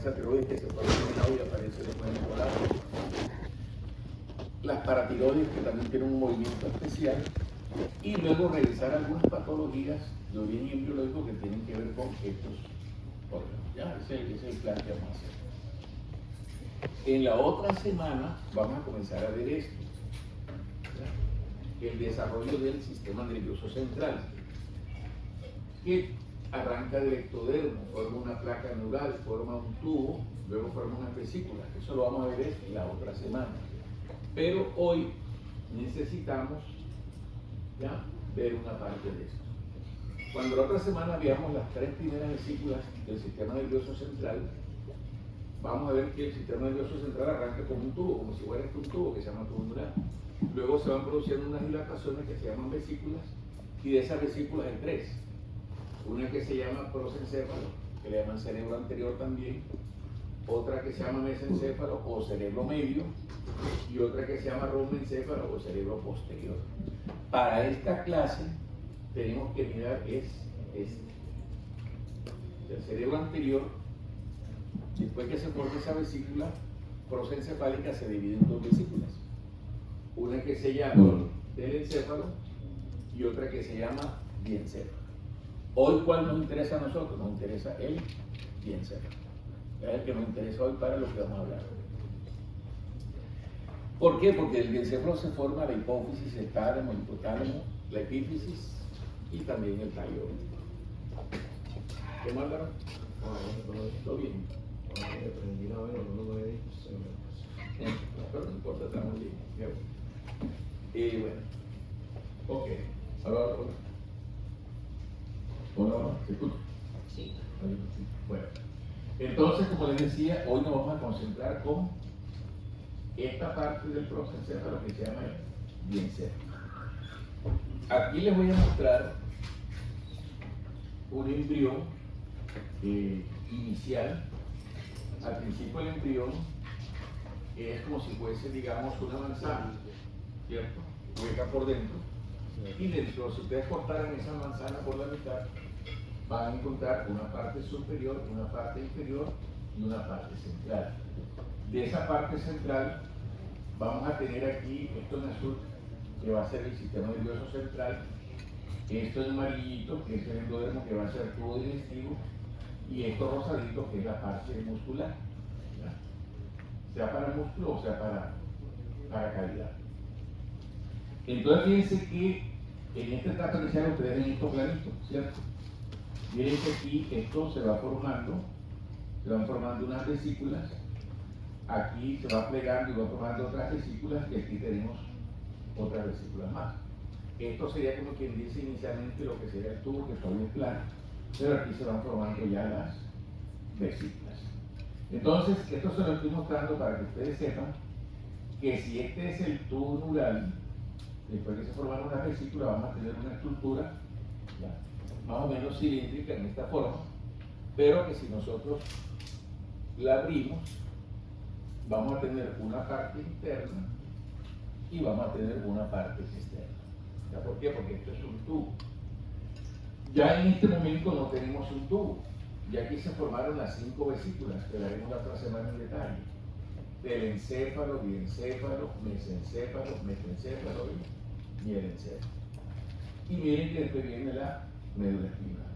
esa tiroides que se pone eliminado y aparece después en el lado. Las paratiroides que también tienen un movimiento especial, y luego revisar algunas patologías de origen embriológico que tienen que ver con estos órganos. Ya, ese es el plan que vamos a hacer. En la otra semana vamos a comenzar a ver esto, ¿ya? El desarrollo del sistema nervioso central, que arranca del ectodermo, forma una placa neural, forma un tubo, luego forma una vesícula. Eso lo vamos a ver la otra semana. Pero hoy necesitamos ya ver una parte de esto. Cuando la otra semana veamos las 3 primeras vesículas del sistema nervioso central, vamos a ver que el sistema nervioso central arranca con un tubo, como si fuera un tubo que se llama tubo neural. Luego se van produciendo unas dilataciones que se llaman vesículas, y de esas vesículas hay 3. Una que se llama prosencéfalo, que le llaman cerebro anterior también, otra que se llama mesencéfalo o cerebro medio, y otra que se llama rombencéfalo o cerebro posterior. Para esta clase tenemos que mirar este. El cerebro anterior, después que se forma esa vesícula prosencefálica, se divide en 2 vesículas. Una que se llama telencéfalo y otra que se llama diencéfalo. Hoy, ¿cuál nos interesa a nosotros? Nos interesa el diencéfalo. Es el que nos interesa hoy para lo que vamos a hablar. ¿Por qué? Porque el diencéfalo se forma la hipófisis, el tálamo, el hipotálamo, la epífisis y también el tallo. ¿Qué más, Daro? ¿Todo bien? Pero no importa, estamos bien. Y bueno, ok. Ahora, hola, ¿se escucha? Sí. Bueno, entonces, como les decía, hoy nos vamos a concentrar con esta parte del prosencéfalo que se llama diencéfalo. Aquí les voy a mostrar un embrión inicial. Al principio el embrión es como si fuese, digamos, una manzana, ¿cierto? Hueca por dentro. Y dentro, si ustedes cortaran esa manzana por la mitad, van a encontrar una parte superior, una parte inferior y una parte central. De esa parte central vamos a tener aquí, esto en azul, que va a ser el sistema nervioso central, esto en amarillito, que es el endodermo, que va a ser el tubo digestivo, y esto rosadito, que es la parte muscular, ¿ya? Sea para músculo o sea para cavidad. Entonces fíjense que en esta etapa inicial ustedes ven esto clarito, ¿cierto? Miren que aquí esto se va formando, se van formando unas vesículas, aquí se va plegando y va formando otras vesículas, y aquí tenemos otras vesículas más. Esto sería como quien dice inicialmente lo que sería el tubo, que todavía es plano, pero aquí se van formando ya las vesículas. Entonces, esto se lo estoy mostrando para que ustedes sepan que si este es el tubo neural, después que se formaron unas vesículas, vamos a tener una estructura ya, más o menos cilíndrica en esta forma, pero que si nosotros la abrimos, vamos a tener una parte interna y vamos a tener una parte externa. ¿Ya? ¿Por qué? Porque esto es un tubo. Ya en este momento no tenemos un tubo. Y aquí se formaron las 5 vesículas, que veremos la otra semana en detalle. Telencéfalo, diencéfalo, mesencéfalo, mesencéfalo y mielencéfalo. Y miren que después viene la médula espinal.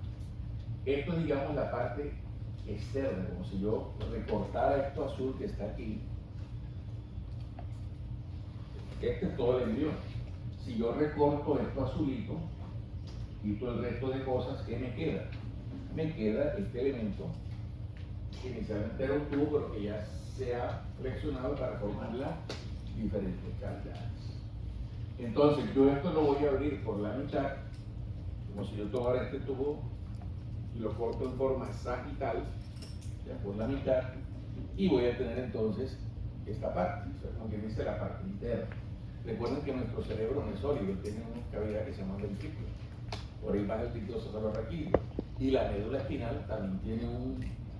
Esto es, digamos, la parte externa, como si yo recortara esto azul que está aquí. Este es todo el embrión. Si yo recorto esto azulito, quito el resto de cosas, ¿qué me queda? Me queda este elemento que inicialmente era un tubo, pero que ya se ha flexionado para formar las diferentes cavidades. Entonces, yo esto lo voy a abrir por la mitad, como si yo tomara este tubo y lo corto en forma sagital, ya por la mitad, y voy a tener entonces esta parte, o sea, como que dice la parte interna. Recuerden que nuestro cerebro no es sólido, tiene una cavidad que se llama ventrículo. Por ahí va el ventrículo cefalorraquídeo. Y la médula espinal también tiene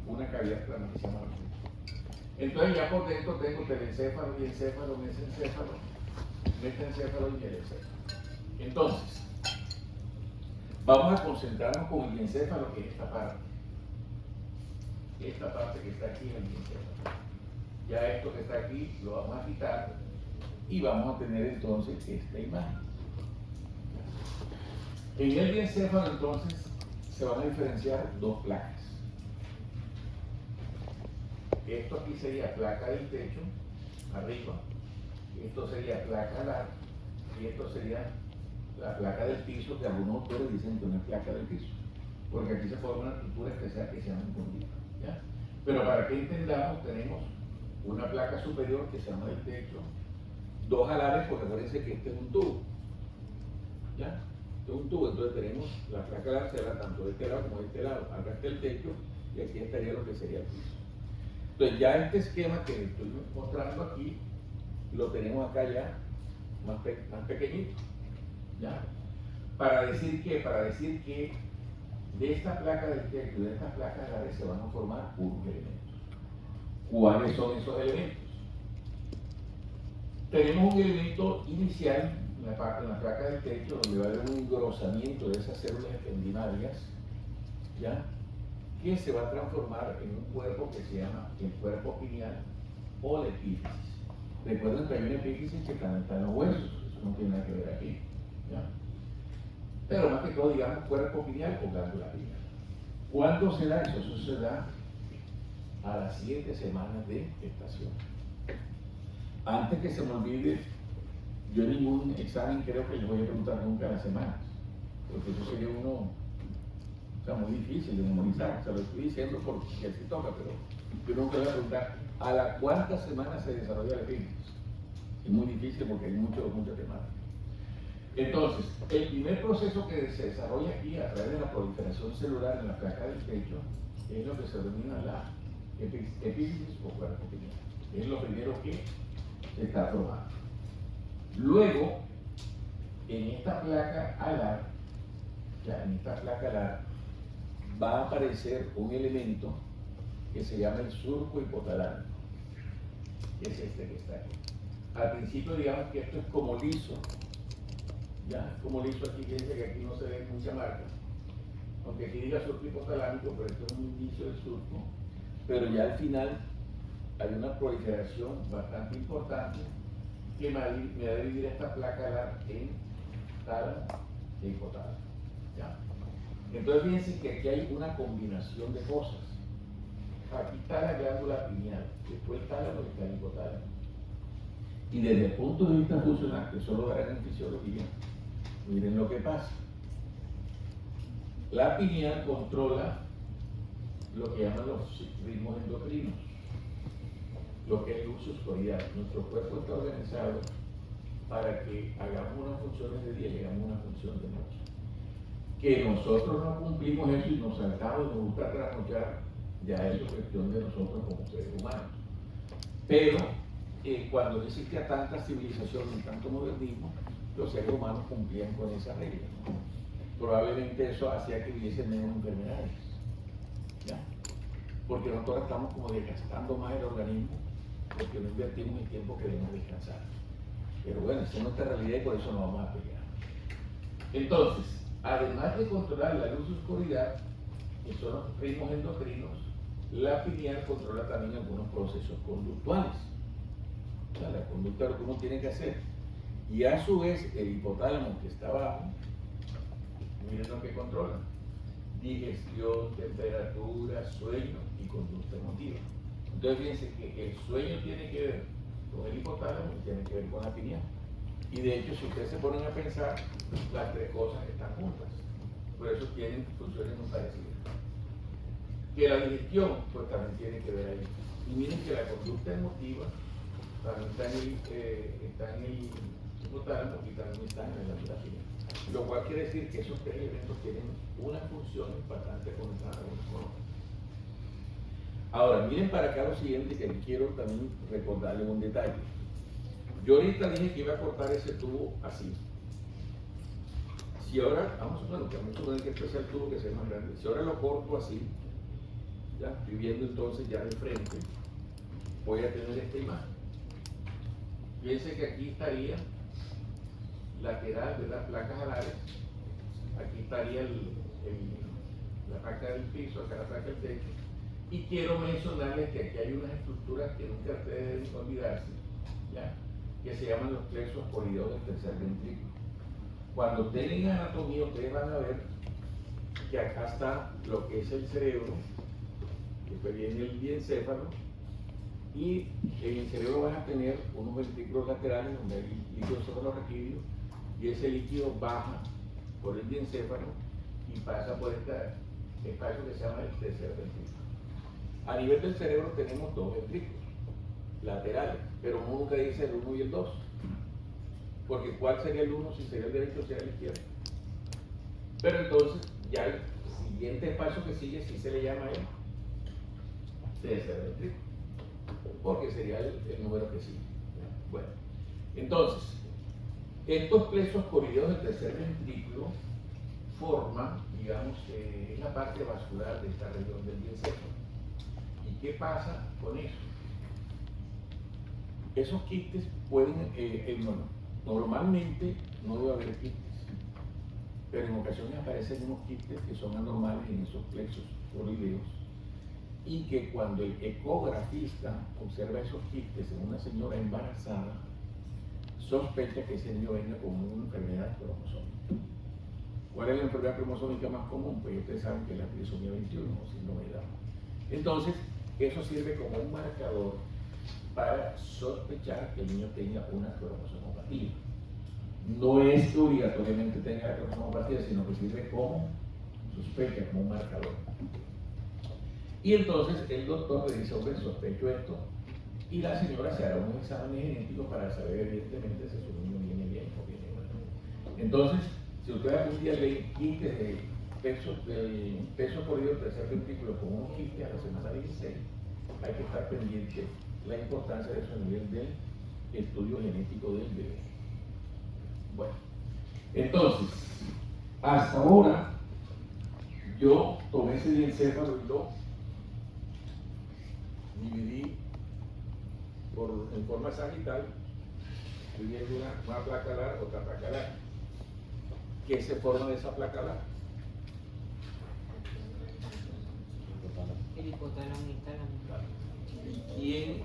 una cavidad que se llama ventrículo. Entonces ya por dentro tengo telencéfalo, diencéfalo, mesencéfalo, metencéfalo y mielencéfalo. Entonces, vamos a concentrarnos con el diencéfalo, que es esta parte. esta parte que está aquí en el bincéfalo. Ya esto que está aquí lo vamos a quitar y vamos a tener entonces esta imagen. En el biencéfalo entonces se van a diferenciar dos placas. Esto aquí sería placa del techo, arriba. Esto sería placa alar y esto sería la placa del piso, que algunos autores dicen que no es placa del piso, porque aquí se forma una estructura especial que se llama conducto, ¿ya? Pero para que entendamos, tenemos una placa superior que se llama del techo, dos alares, porque acuérdense que este es un tubo, ¿ya? Este es un tubo, entonces tenemos la placa alar, será tanto de este lado como de este lado. Acá está el techo y aquí estaría lo que sería el piso. Entonces ya este esquema que estoy mostrando aquí, lo tenemos acá ya más pequeñito, ¿ya? Para decir que de esta placa del techo y de estas placas alares se van a formar unos elementos. ¿Cuáles son esos elementos? Tenemos un elemento inicial en la placa del techo, donde va a haber un engrosamiento de esas células ependimarias, ¿ya? Que se va a transformar en un cuerpo que se llama el cuerpo pineal o la epífisis. Recuerden que hay una epífisis que también está en los huesos, eso no tiene nada que ver aquí, ¿ya? Pero más que todo, digamos, cuerpo pineal o glándula pineal. ¿Cuándo se da eso? Eso se da a las 7 semanas de gestación. Antes que se me olvide, yo en ningún examen creo que les voy a preguntar nunca las semanas, porque eso sería muy difícil de memorizar. Se lo estoy diciendo porque así toca, pero yo nunca voy a preguntar a la cuánta semana se desarrolla la epífisis. Es muy difícil porque hay mucho temática. Entonces, el primer proceso que se desarrolla aquí a través de la proliferación celular en la placa del techo es lo que se denomina la epífisis o cuerpo pineal. Es lo primero que se está formando. Luego, en esta placa alar, va a aparecer un elemento que se llama el surco hipotalámico, que es este que está aquí. Al principio, digamos que esto es como liso, ya, como liso aquí, fíjense que aquí no se ve mucha marca, aunque aquí diga surco hipotalámico, pero esto es un inicio del surco, pero ya al final hay una proliferación bastante importante que me va a dividir esta placa alar en tálamo e hipotálamo, ¿ya? Entonces fíjense que aquí hay una combinación de cosas. Aquí está la glándula pineal, después el tálamo y está el hipotálamo. Y desde el punto de vista funcional, que solo verán en fisiología, miren lo que pasa. La pineal controla lo que llaman los ritmos endocrinos, lo que es luz y oscuridad. Nuestro cuerpo está organizado para que hagamos unas funciones de día y hagamos una función de noche. Que nosotros no cumplimos eso y nos saltamos y nos gusta trasnochar, ya eso es cuestión de nosotros como seres humanos. Pero cuando no existía tanta civilización y tanto modernismo, los seres humanos cumplían con esa regla, ¿no? Probablemente eso hacía que hubiesen menos enfermedades, ¿ya? Porque nosotros estamos como desgastando más el organismo porque no invertimos el tiempo que debemos descansar. Pero bueno, esa es nuestra realidad y por eso nos vamos a pelear. Entonces, además de controlar la luz y oscuridad, que son los ritmos endocrinos, la pineal controla también algunos procesos conductuales. O sea, la conducta es lo que uno tiene que hacer. Y a su vez, el hipotálamo que está abajo, miren lo que controla: digestión, temperatura, sueño y conducta emotiva. Entonces fíjense que el sueño tiene que ver con el hipotálamo y tiene que ver con la pineal. Y de hecho, si ustedes se ponen a pensar, las tres cosas están juntas. Por eso tienen funciones muy parecidas. Que la digestión, pues también tiene que ver ahí. Y miren que la conducta emotiva también está en el hipotálamo y también está en la glándula pineal. Lo cual quiere decir que esos tres elementos tienen una función bastante conectada con otros. Ahora, miren para acá lo siguiente, que quiero también recordarles un detalle. Yo ahorita dije que iba a cortar ese tubo así. Si ahora, vamos a suponer que este sea el tubo que sea más grande. Si ahora lo corto así, ya estoy viendo entonces ya de frente, voy a tener esta imagen. Fíjense que aquí estaría lateral de las placas alares, aquí estaría la placa del piso, acá la placa del techo, Y quiero mencionarles que aquí hay unas estructuras que nunca ustedes deben olvidarse, ¿ya? Que se llaman los plexos corideos del tercer ventrículo. Cuando tengan anatomía, ustedes van a ver que acá está lo que es el cerebro, después viene el diencéfalo, y en el cerebro van a tener unos ventrículos laterales donde hay líquido cefalorraquídeo, y ese líquido baja por el diencéfalo y pasa por este espacio que se llama el tercer ventrículo. A nivel del cerebro tenemos dos ventrículos laterales, pero uno nunca dice el 1 y el 2, porque ¿cuál sería el 1 si sería el derecho o sería el izquierdo? Pero entonces ya el siguiente paso que sigue sí se le llama el tercer ventrículo, porque sería el número que sigue. Bueno, entonces estos plexos corideos del tercer ventrículo forman, digamos, es la parte vascular de esta región del diencéfalo. ¿Y qué pasa con eso? Esos quistes pueden, normalmente no debe haber quistes, pero en ocasiones aparecen unos quistes que son anormales en esos plexos corideos, y que cuando el ecografista observa esos quistes en una señora embarazada, sospecha que ese niño venga con una enfermedad cromosómica. ¿Cuál es la enfermedad cromosómica más común? Pues ustedes saben que es la trisomía 21 o síndrome de Down. Entonces, eso sirve como un marcador para sospechar que el niño tenga una cromosomopatía. No es que obligatoriamente tenga la cromosomopatía, sino que sirve como sospecha, como un marcador. Y entonces el doctor le dice, hombre, sospecho esto, y la señora se hará un examen genético para saber evidentemente si su niño viene bien o viene mal. Entonces, si usted algún día lee quistes del peso corrido del tercer ventrículo con un quiste a la semana 16, hay que estar pendiente de la importancia de eso a nivel del estudio genético del bebé. Bueno, entonces, hasta ahora yo tomé ese diencéfalo y lo dividí en forma sagital, dividiendo una placa alar, otra placa alar. ¿Qué se forma de esa placa alar? El hipotálamo y tálamo. ¿Quién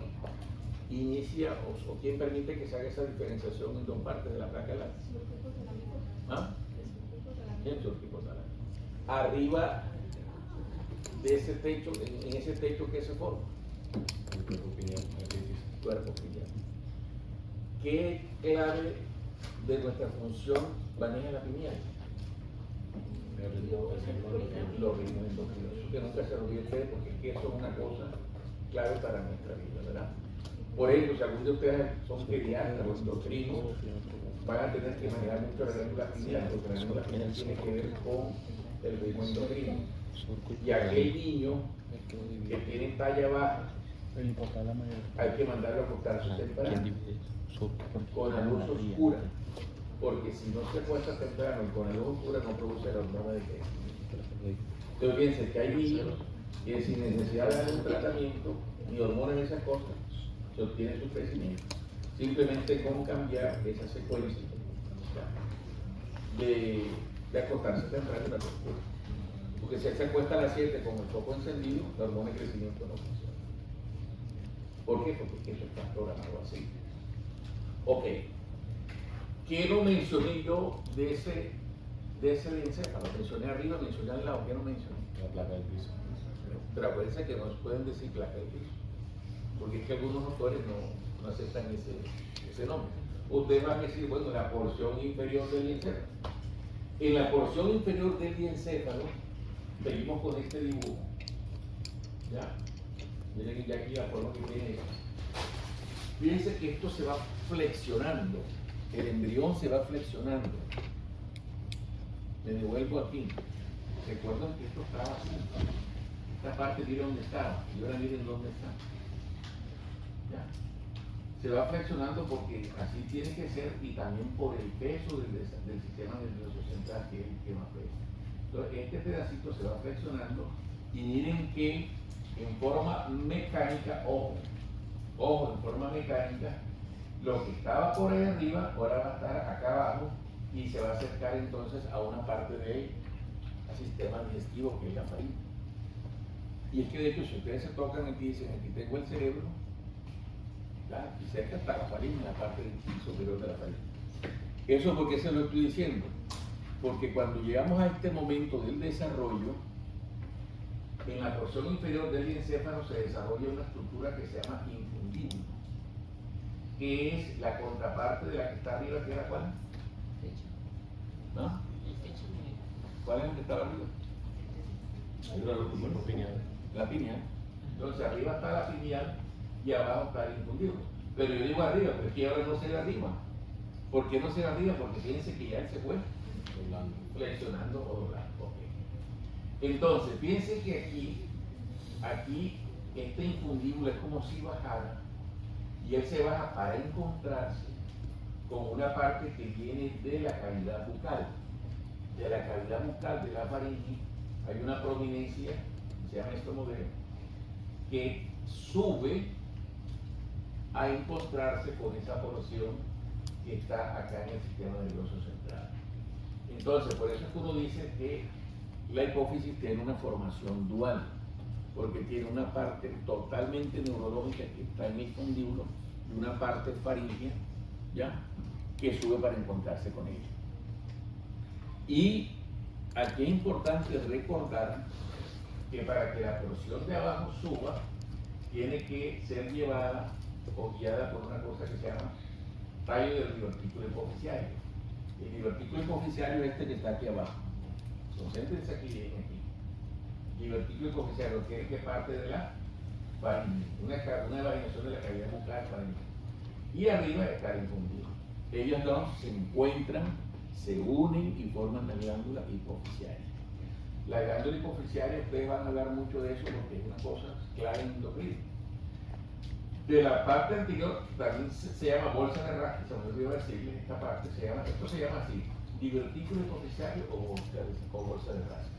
inicia o quién permite que se haga esa diferenciación en dos partes de la placa alar? ¿Ah? El hipotálamo. Arriba de ese techo, en ese techo, ¿qué se forma? El cuerpo pineal. Cuerpo pineal. ¿Qué clave de nuestra función maneja la pineal? Los ritmos endocrinos. Que nunca se olvide ustedes, porque es que eso es una cosa clave para nuestra vida, ¿verdad? Por ejemplo, si algunos de ustedes son pediatras o endocrinos, van a tener que manejar mucho la glándula pineal, porque la glándula pineal tiene que ver con el ritmo endocrino. Y aquel niño que tiene talla baja, hay que mandarlo a acostarse temprano con la luz oscura, porque si no se acuesta temprano y con la luz oscura no produce la hormona de crecimiento. Entonces fíjense que hay niños que sin necesidad de dar un tratamiento ni hormonas ni esas cosas se obtiene su crecimiento, simplemente con cambiar esa secuencia de acostarse temprano y la luz oscura. Porque si él se acuesta a las 7 con el foco encendido, la hormona de crecimiento no funciona. ¿Por qué? Porque eso está programado así. Ok. ¿Qué no mencioné yo de ese diencéfalo? Mencioné arriba, mencioné al lado. ¿Qué no mencioné? La placa del piso. Pero acuérdense que nos pueden decir placa del piso, porque es que algunos autores no aceptan ese nombre. Ustedes van a decir, bueno, la porción inferior del diencéfalo. En la porción inferior del diencéfalo, seguimos con este dibujo. ¿Ya? Miren ya aquí la forma que tiene. Fíjense que esto se va flexionando. El embrión se va flexionando. Me devuelvo aquí. Recuerden que esto estaba así. Esta parte, miren dónde estaba. Y ahora miren dónde está. ¿Ya? Se va flexionando porque así tiene que ser, y también por el peso del sistema nervioso central, que es el que más pesa. Entonces, este pedacito se va flexionando, y miren que en forma mecánica, ojo, en forma mecánica, lo que estaba por ahí arriba ahora va a estar acá abajo y se va a acercar entonces a una parte del sistema digestivo que es la faringe. Y es que de hecho, si ustedes se tocan aquí y dicen, aquí tengo el cerebro, ¿ya? Y cerca está la faringe, la parte superior de la faringe. ¿Eso por qué se lo estoy diciendo? Porque cuando llegamos a este momento del desarrollo, en la porción inferior del encéfalo se desarrolla una estructura que se llama infundíbulo, que es la contraparte de la que está arriba, que era ¿cuál? ¿No? ¿Cuál es el que está arriba? La pineal. Entonces arriba está la pineal y abajo está el infundíbulo. Pero yo digo arriba, pero es que ahora no se ve arriba. ¿Por qué no se ve arriba? Porque fíjense que ya él se fue flexionando o doblando. Okay. Entonces, fíjense que aquí este infundíbulo es como si bajara y él se baja para encontrarse con una parte que viene de la cavidad bucal. De la cavidad bucal de la faringe hay una prominencia, se llama esto modelo, que sube a encontrarse con esa porción que está acá en el sistema nervioso central. Entonces, por eso es que uno dice que la hipófisis tiene una formación dual, porque tiene una parte totalmente neurológica que está en el infundíbulo y una parte faríngea, ¿ya?, que sube para encontrarse con ella. Y aquí es importante recordar que para que la porción de abajo suba, tiene que ser llevada o guiada por una cosa que se llama tallo del divertículo hipoficiario. El divertículo hipoficiario es este que está aquí abajo. Concéntrense aquí bien aquí. Divertículo hipoficiario, que es que parte de la faringe, una vaginación de la cavidad bucal faringe. Y arriba está el infundíbulo. Ellos dos se encuentran, se unen y forman la glándula hipoficiaria. La glándula hipoficiaria, ustedes van a hablar mucho de eso porque es una cosa clara en endocrino. De la parte anterior también se llama bolsa de Rasch, se me olvidó decirles, esta parte esto se llama así, divertículo hipoficiario o bolsa de Rasch.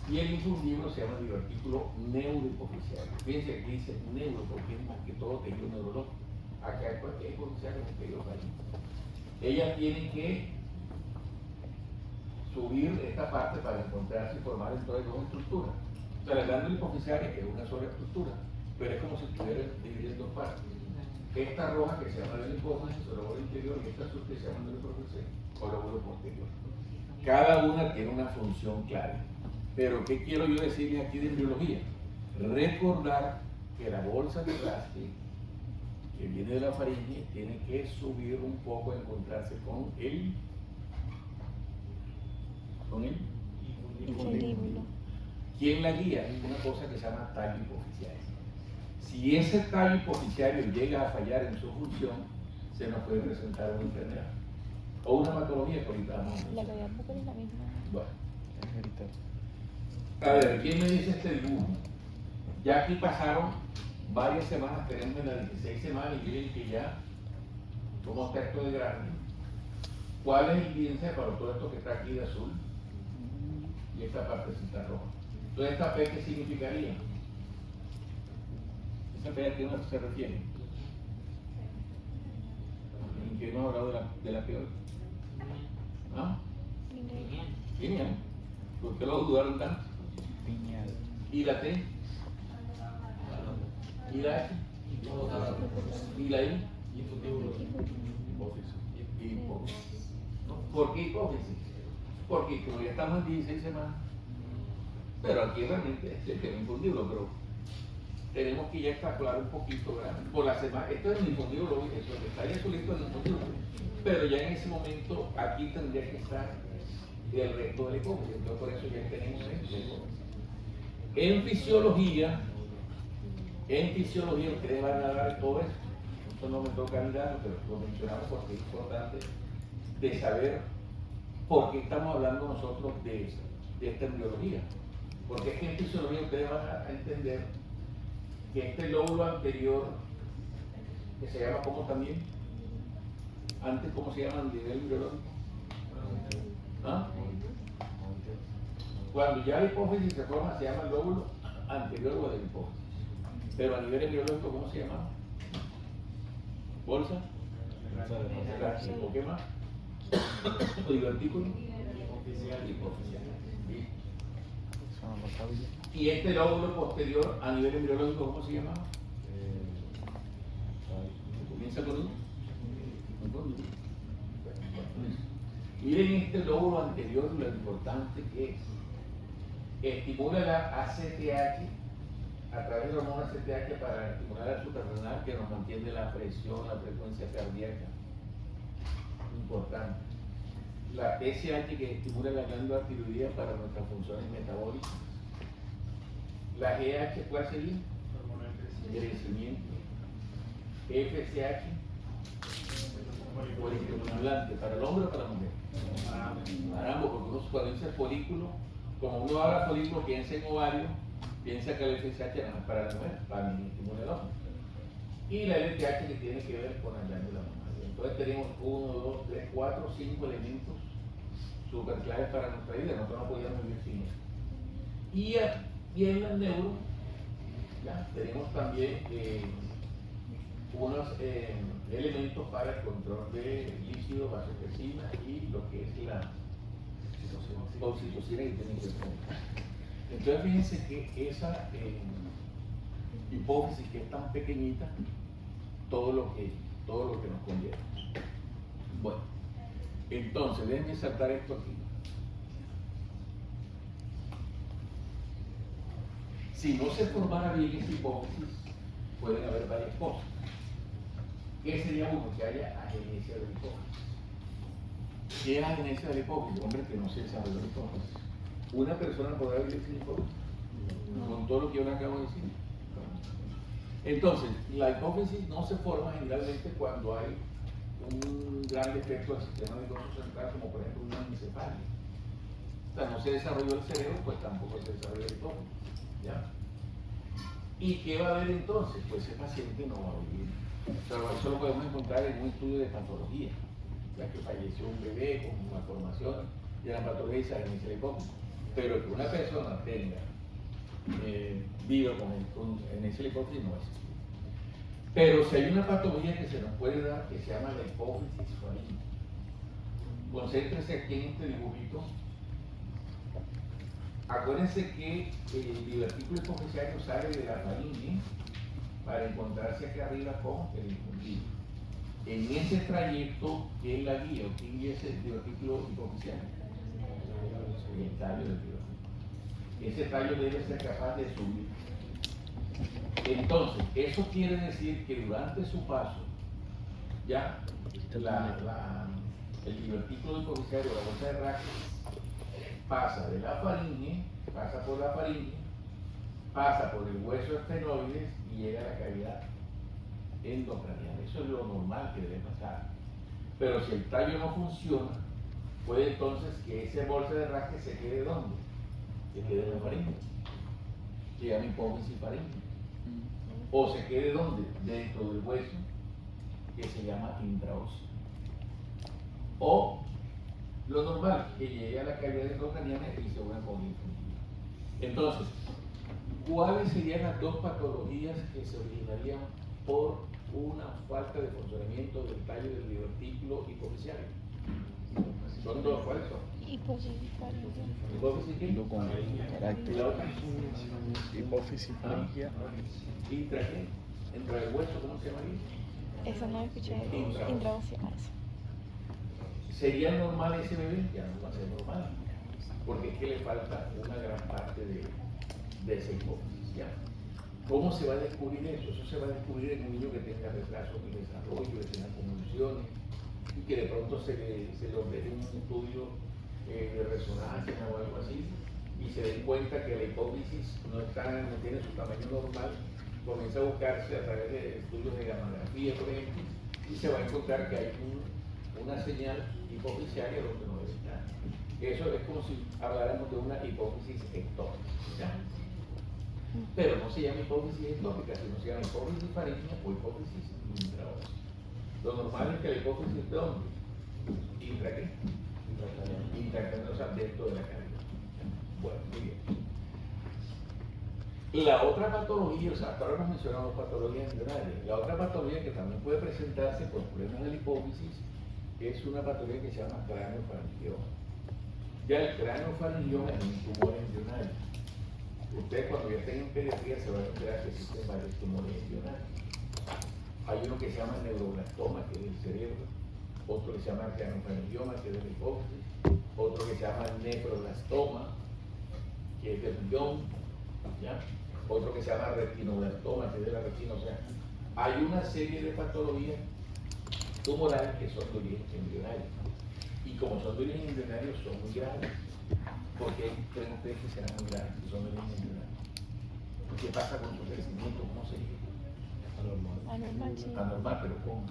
Y el infundíbulo se llama divertículo neurohipoficiario. Fíjense aquí dice neuro porque es más que todo tejido neurológico. Acá es porque es hipoficiario, es un tejido faríngeo. Ellas tienen que subir esta parte para encontrarse y formar entonces dos estructuras. O sea, la glándula hipoficiaria es una sola estructura, pero es como si estuviera dividida en dos partes. Esta roja que se llama el hipófisis o lóbulo interior y esta azul que se llama el hipófisis o lóbulo posterior. Cada una tiene una función clara. Pero ¿qué quiero yo decirles aquí de embriología? Recordar que la bolsa de Rasch, que viene de la faringe, tiene que subir un poco a encontrarse con el infundíbulo. ¿Quién la guía? Una cosa que se llama tallo hipoficiario. Si ese tallo hipoficiario llega a fallar en su función, se nos puede presentar una enfermedad o una patología que ahorita vamos a ver. La cavidad bucal es la misma. Bueno. A ver, ¿quién me dice este dibujo? Ya aquí pasaron varias semanas, tenemos en las 16 semanas y miren que ya somos texto de grande. ¿Cuál es el índice para todo esto que está aquí de azul? Y esta partecita roja. Entonces, ¿esta P qué significaría? ¿Esa P a qué se refiere? ¿En qué hemos hablado de la P hoy? ¿Ah? Pineal. ¿Por qué lo dudaron tanto? Pineal. ¿Y la T? ¿Y la H? ¿Y la I? Hipófisis. ¿Por qué hipófisis? Porque como ya estamos en 16 semanas, pero aquí realmente se queda infundíbulo, pero tenemos que ya extrapolar un poquito, ¿verdad? Por la semana, esto es el infundíbulo, eso que está ahí azulito es el infundíbulo, pero ya en ese momento aquí tendría que estar el resto del hipófisis, entonces por eso ya tenemos esto. En fisiología ustedes van a dar todo esto. Esto no me toca mirarlo, pero lo mencionamos porque es importante de saber por qué estamos hablando nosotros de esta embriología. Porque es que en fisiología ustedes van a entender que este lóbulo anterior, que se llama ¿cómo también? Antes, ¿cómo se llama a nivel embriológico? ¿Ah? Cuando ya la hipófisis se forma, se llama el lóbulo anterior o de la hipófisis. Pero a nivel embriológico, ¿cómo se llama? ¿Bolsa? ¿O qué más? ¿O divertículo? Hipoficial. Son los cabillos. Y este lóbulo posterior a nivel embriológico, ¿cómo se llama? ¿Comienza con uno? Miren este lóbulo anterior, lo importante que es. Estimula la ACTH a través de la hormona ACTH para estimular al suprarrenal que nos mantiene la presión, la frecuencia cardíaca. Importante. La TSH que estimula la glándula tiroidea para nuestras funciones metabólicas. La GH, ¿cuál sería? Hormona de Crecimiento. FSH, folicular, ¿para el hombre o para la mujer? Para ambos, porque uno cuando dice folículo, como uno habla folículo, piensa en ovario, piensa que el FSH no es para la mujer, para el estímulo del hombre. Y la LTH que tiene que ver con la glándula mamaria. Entonces tenemos 1, 2, 3, 4, 5 elementos súper claves para nuestra vida, nosotros no podíamos vivir sin eso. Y en la neuro, ya, tenemos también unos elementos para el control de líquido, vasopresina y lo que es la oxitocina y tiene que ver con eso. Entonces fíjense que esa hipófisis que es tan pequeñita, todo lo que nos conlleva. Bueno, entonces déjenme saltar esto aquí. Si no se formara bien esta hipófisis, pueden haber varias cosas. ¿Qué sería uno? Que haya agenesia de la hipófisis. ¿Qué es agenesia de la hipófisis? Hombre, que no se desarrolla la hipófisis. ¿Una persona podrá vivir sin hipófisis? Con todo lo que yo le acabo de decir. Entonces, la hipófisis no se forma generalmente cuando hay un gran defecto del sistema nervioso central, como por ejemplo una encefalia. O sea, no se desarrolló el cerebro, pues tampoco se desarrolla la hipófisis. ¿Ya? ¿Y qué va a haber entonces? Pues ese paciente no va a vivir. O sea, eso lo podemos encontrar en un estudio de patología, ya que falleció un bebé con malformación y la patología dice agenesia de la hipófisis. Pero que una persona tenga viva con agenesia de la hipófisis no es. Pero si hay una patología que se nos puede dar que se llama la hipófisis faríngea. Concéntrese aquí en este dibujito. Acuérdense que el divertículo hipoficiario sale de la faringe para encontrarse acá arriba con el infundido. En ese trayecto, ¿qué es la guía? ¿Quién guía ese divertículo hipoficiario? El tallo del divertículo. Ese tallo debe ser capaz de subir. Entonces, eso quiere decir que durante su paso, ya el divertículo hipoficiario, la bolsa de Rackel, pasa de la faringe, pasa por la faringe, pasa por el hueso estenoides y llega a la cavidad endocranial. Eso es lo normal que debe pasar. Pero si el tallo no funciona, puede entonces que esa bolsa de Rackel se quede ¿dónde? Se quede en la faringe. Se llama hipófisis faríngea. O se quede ¿dónde? Dentro del hueso, que se llama intraóseo. O lo normal, que llegue a la cavidad endocraniana y se vuelva con infundido. Entonces, ¿cuáles serían las dos patologías que se originarían por una falta de funcionamiento del tallo del divertículo hipoficiario? ¿Son dos? ¿Cuáles son? Hipófisis faríngea. ¿Hipófisis qué? ¿Y la otra? Hipófisis faríngea. ¿Intra qué? ¿Entra el hueso? ¿Cómo se llama ahí? Eso no escuché. Intraósea. ¿Sería normal ese bebé? Ya no va a ser normal, porque es que le falta una gran parte de esa hipófisis. ¿Ya? ¿Cómo se va a descubrir eso? Eso se va a descubrir en un niño que tenga retraso en el desarrollo, que tenga convulsiones, y que de pronto se le ordene un estudio de resonancia o algo así, y se den cuenta que la hipófisis no tiene su tamaño normal, comienza a buscarse a través de estudios de gamografía, por ejemplo, y se va a encontrar que hay una señal hipofisiaria donde no debe estar. Eso es como si habláramos de una hipófisis ectópica, ¿ya? Pero no se llama hipófisis ectópica, sino se llama hipófisis faríngea o hipófisis intraósea. Lo normal es que la hipófisis de dónde? ¿Intra qué? Intracranial, o sea, dentro de la cavidad. Bueno, muy bien. La otra patología, o sea, hasta ahora hemos mencionado patologías embrionarias. La otra patología que también puede presentarse por problemas de la hipófisis es una patología que se llama craneofaringioma. Ya el craneofaringioma es un tumor embrionario. Ustedes cuando ya estén en pediatría se van a enterar que existen varios tumores embrionarios. Hay uno que se llama neuroblastoma, que es del cerebro, otro que se llama craniofaringioma, que es del hipófisis, otro que se llama nefroblastoma, que es del riñón, ¿ya? Otro que se llama retinoblastoma, que es de la retina. O sea, hay una serie de patologías tumorales que son de origen embrionario. Y como son de origen embrionario, son muy graves. Porque creen ustedes que serán muy graves, que son de origen embrionario. ¿Qué pasa con su crecimiento? ¿Cómo se dice? Anormal, sí. Anormal, pero ¿cómo?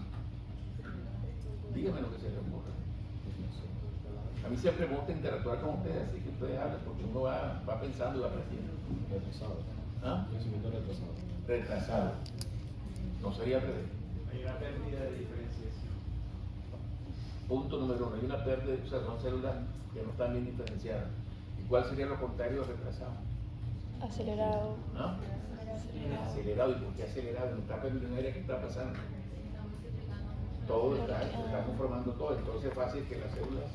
Dígame lo que se le ocurre. A mí siempre me gusta interactuar con ustedes, así que ustedes hablan, porque uno va pensando y va aprendiendo. Retrasado. ¿Ah? Crecimiento retrasado. Retrasado. No sería al revés. Hay una pérdida de diferenciación. Punto número 1. Hay una pérdida, o sea, son células que no están bien diferenciadas. ¿Y cuál sería lo contrario de retrasado? Acelerado. ¿Ah? Acelerado. ¿Y por qué acelerado? En la etapa embrionaria, ¿qué está pasando? Todo está, se está conformando todo, entonces es fácil que las células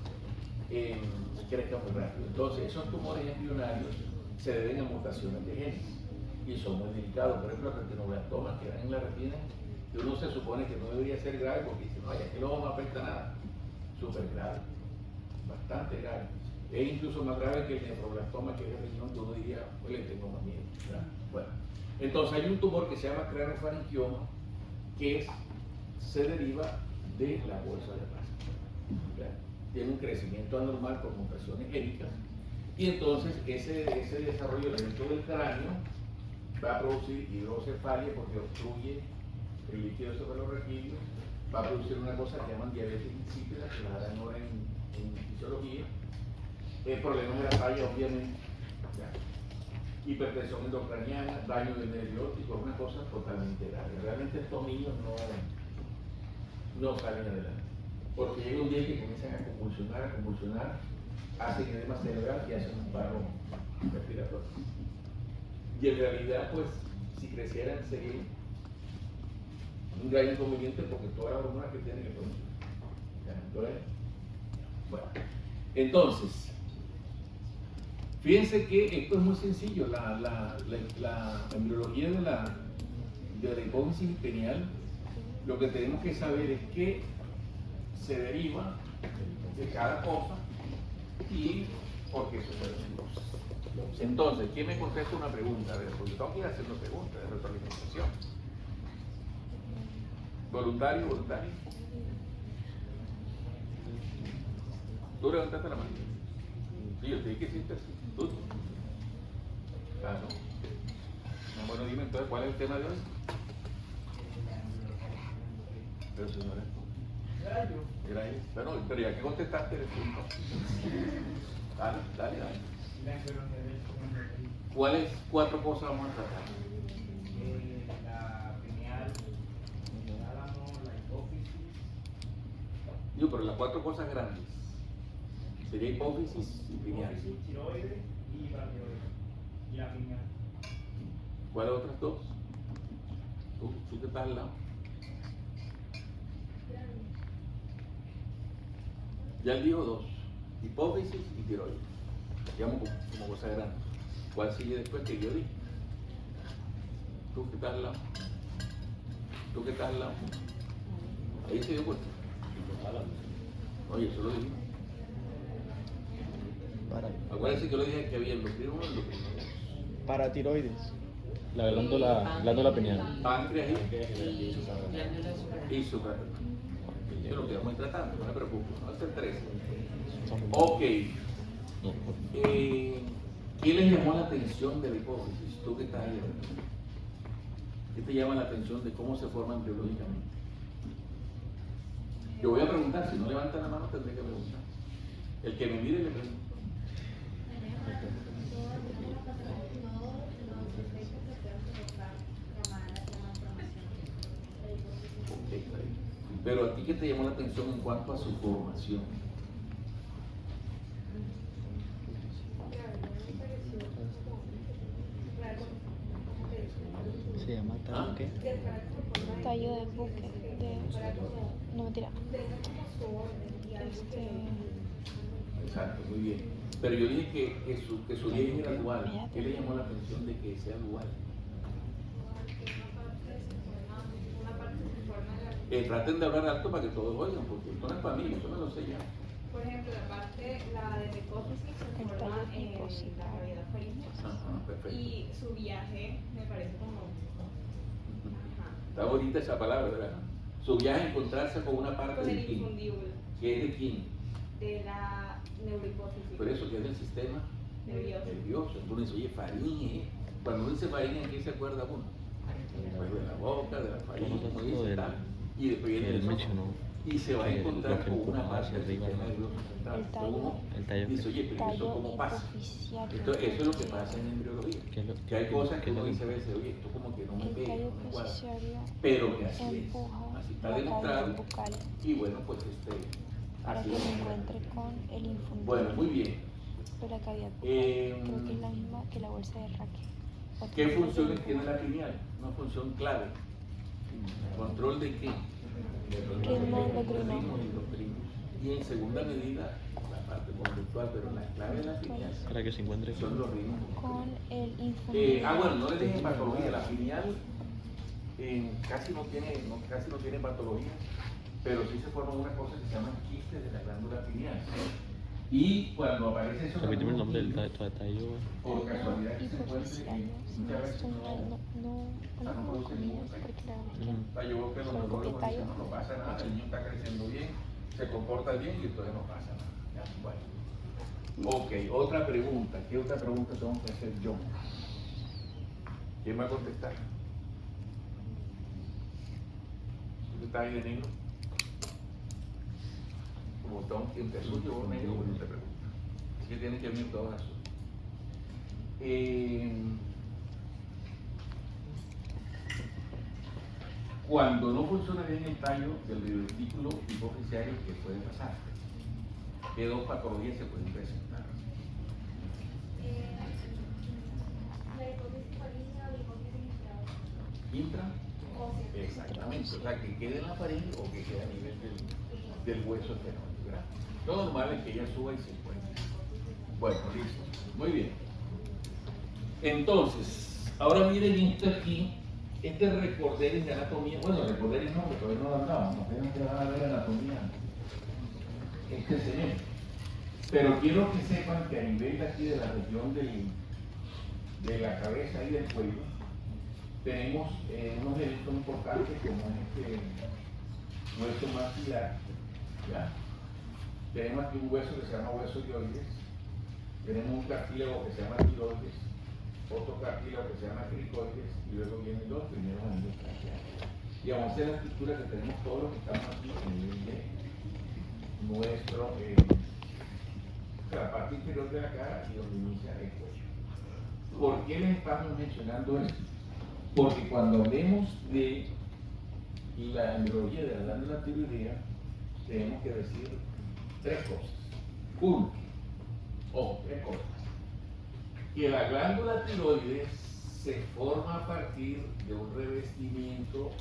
crezcan muy rápido. Entonces, esos tumores embrionarios se deben a mutaciones de genes y son muy delicados. Por ejemplo, los retinoblastomas que dan en la retina, que uno se supone que no debería ser grave porque dice, no, ya que luego no afecta nada. Súper grave, bastante grave. Es incluso más grave que el nefroblastoma, que es el riñón, que uno diría, pues le tengo más miedo, ¿verdad? Bueno, entonces hay un tumor que se llama craniofaringioma, que se deriva de la bolsa de pasta. Tiene un crecimiento anormal por mutaciones génicas y entonces ese desarrollo dentro del cráneo va a producir hidrocefalia porque obstruye el líquido cefalorraquídeo, va a producir una cosa que llaman diabetes insípida, que la dan ahora en fisiología, problemas de la falla obviamente, ¿ya? Hipertensión endocraniana, daño de nervio óptico, una cosa totalmente grave. Realmente estos niños no salen adelante. Porque llega un día que comienzan a convulsionar, hacen edema cerebral y hacen un paro respiratorio. Y en realidad, pues, si crecieran sería un gran inconveniente porque todas las hormonas que tienen que producir. Entonces, bueno, entonces, fíjense que esto es muy sencillo. La embriología de la hipófisis pineal, lo que tenemos que saber es que se deriva de cada cosa y por qué suceden cosas. Entonces, ¿quién me contesta una pregunta? A ver, porque yo tengo que ir haciendo preguntas de retroalimentación. ¿Voluntario, voluntario? Tú levantaste la mano. Sí, yo te dije que hiciste así. ¿Tú? Claro. No, bueno, dime entonces, ¿cuál es el tema de hoy? Pero señora. Gracias. Bueno, pero ya que contestaste, eres tú. Dale. ¿Cuáles 4 cosas vamos a tratar? La pineal, el álamo, la hipófisis. Digo, pero las 4 cosas grandes. Sería hipófisis y pineal. Hipófisis, tiroides y paratiroides. Y la pineal. ¿Cuáles otras 2? ¿Tú que estás al lado? Ya él dijo 2, hipófisis y tiroides. Digamos como cosa grande. ¿Cuál sigue después que yo dije? ¿Tú que estás al lado? ¿Tú que estás al lado? Ahí se dio cuenta. Oye, eso lo dije. Acuérdense que yo le dije que había endocrino 1 y endocrino 2. Paratiroides. La glándula pineal. Páncreas Glándula y suprarrenal. Eso es lo que vamos a ir tratando, no me preocupo. No es el 13. Son- Ok. ¿Qué les llamó la atención de la hipófisis? Tú que estás ahí. ¿Qué te llama la atención de cómo se forman biológicamente? Yo voy a preguntar, si no levantan la mano tendré que preguntar. El que me mire le pregunto. Ok, está bien. Pero a ti, ¿qué te llamó la atención en cuanto a su formación? Se llama ¿Ah? ¿qué? Tallo de buque. No, mentira. Exacto, muy bien. Pero yo dije que su origen era dual. ¿Qué le llamó la atención de que sea dual? Traten de hablar alto para que todos oigan, porque esto no es para mí, eso me lo sé ya. Por ejemplo, la parte, la de hipófisis se forma en la cavidad faríngea. Ajá, perfecto. Y su viaje me parece como... Ajá. Está bonita esa palabra, ¿verdad? Su viaje a encontrarse con una parte Con del el kin. infundíbulo ¿Qué es de kin? de la neurohipófisis. Por eso que es del sistema Nervioso. nervioso. Entonces, oye, faringe. Cuando uno dice faringe, ¿en qué se acuerda uno? Pues de la boca, de la faringe, como dice tal. Y después viene Él el mencionó y se va a que encontrar lo que con una empujaba parte hacia del arriba, sistema ¿no? nervioso central. El tallo. Uno El tallo. dice, oye, pero eso Tallo cómo pasa. hipoficiario. Entonces, eso es lo que pasa en embriología. ¿Qué es lo- Que hay qué- cosas qué que es uno lo- dice a veces, oye, esto como que no me El pega, tallo no me cuadra. hipoficiario Pero que así es. empuja Así está la demostrado. cavidad bucal Y bueno, pues para así que es. se encuentre con el infundíbulo. Bueno, muy bien. Pero la cavidad bucal Eh, creo que es la misma que la bolsa de Raquel. ¿Qué funciones tiene la pineal? Una función clave. ¿Control de qué? Ritmo De endocrino. ritmos endocrinos. Y en segunda medida, la parte conductual, pero la clave de la pineal Para que se encuentre son los ritmos. Con el infundíbulo. Bueno, no le dejen patología. La pineal casi no tiene patología, pero sí se forman una cosa que se llaman quistes de la glándula pineal. Y cuando aparece eso, Repíteme el nombre del tallo. por casualidad que se encuentre Hipoficiario. muchas veces No lo conozco bien porque la verdad es que yo veo que los Solo neurólogos porque dicen, tallo. no pasa nada, el niño está creciendo bien, se comporta bien y entonces no pasa nada. Ya, bueno. Ok, otra pregunta. ¿Qué otra pregunta tengo que hacer yo? ¿Quién va a contestar? ¿Tú estás ahí de negro? Como está entre azul y vos negro, bueno, te pregunto. Así que tienen que venir todos azul. Cuando no funciona bien el tallo del divertículo hipoficiario, ¿qué puede pasar? ¿Qué dos patologías se pueden presentar? La hipófisis faríngea o la hipófisis Intra. Exactamente, o sea, que quede en la faringe o que quede a nivel del hueso esfenoide, ¿verdad? Lo normal es que ella suba y se encuentre. Bueno, listo. Muy bien. Entonces, ahora miren esto aquí, este recordering de anatomía. Bueno, recordering no, porque todavía no lo andamos, nos tienen que dar a ver anatomía. Este señor. Pero quiero que sepan que a nivel de aquí de la región de la cabeza y del cuello, tenemos unos elementos importantes como este hueso maxilar, ¿ya? Tenemos aquí un hueso que se llama hueso dioides, tenemos un cartílago que se llama tiroides, otro cartílago que se llama cricoides y luego vienen los primeros anillos traqueales. Digamos, esa es la estructura que tenemos todos los que estamos aquí en el nivel de nuestro, la parte inferior de la cara y donde inicia el cuello. ¿Por qué les estamos mencionando esto? Porque cuando hablemos de la embriología de la glándula tiroidea, tenemos que decir tres cosas. Uno, tres cosas. Que la glándula tiroides se forma a partir de un revestimiento,